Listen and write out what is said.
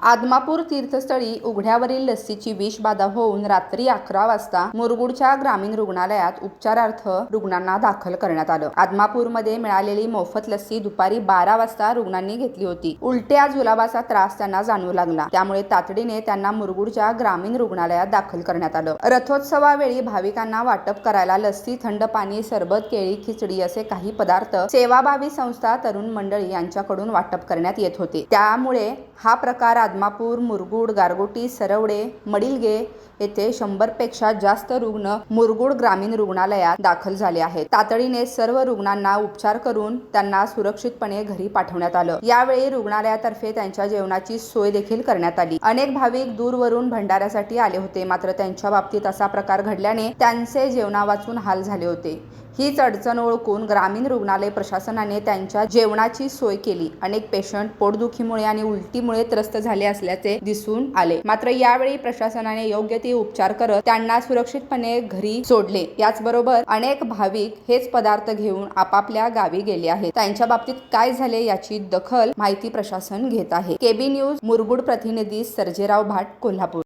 आदमापूर तीर्थस्थळी उघड्यावरील लस्सीची विषबाधा होऊन रात्री 11 वाजता मुरगुडच्या ग्रामीण रुग्णालयात उपचारार्थ रुग्णांना दाखल करण्यात आलं। आदमापूरमध्ये मिळालेली मोफत लस्सी दुपारी 12 वाजता रुग्णांनी घेतली होती। उलट्या जुलाबाचा त्रास त्यांना जाणवू लागला, त्यामुळे तातडीने त्यांना मुरगुडच्या ग्रामीण रुग्णालयात दाखल करण्यात आलं। रथोत्सवावेळी भाविकांना वाटप करायला लस्सी, थंड पाणी, सरबत, केळी, खिचडी असे काही पदार्थ सेवाभावी संस्था, तरुण मंडळी यांच्याकडून वाटप करण्यात येत होते। त्यामुळे हा प्रकार आदमापूर, मुरगुड, गारगोटी, सरवडे, मडिलगे येथे 100 पेक्षा जास्त रुग्ण मुरगुड ग्रामीण रुग्णालयात दाखल झाले आहेत। तातडीने सर्व रुग्णांना उपचार करून त्यांना सुरक्षितपणे घरी पाठवण्यात आलं। यावेळी रुग्णालयातर्फे त्यांच्या जेवणाची सोय देखील करण्यात आली। अनेक भाविक दूरवरून भंडाऱ्यासाठी आले होते, मात्र त्यांच्या बाबतीत असा प्रकार घडल्याने त्यांचे जेवणावाचून हाल झाले होते। हीच अडचण ओळखून ग्रामीण रुग्णालय प्रशासनाने त्यांच्या जेवणाची सोय केली। अनेक पेशंट पोटदुखीमुळे आणि उलटीमुळे त्रस्त झाले असल्याचे दिसून आले, मात्र यावेळी प्रशासनाने योग्य ते उपचार करत त्यांना सुरक्षितपणे घरी सोडले। याचबरोबर अनेक भाविक हेच पदार्थ घेऊन आपापल्या गावी गेले आहेत। त्यांच्या बाबतीत काय झाले याची दखल माहिती प्रशासन घेत आहे। केबी न्यूज मुरगुड प्रतिनिधी सर्जेराव भाट, कोल्हापूर।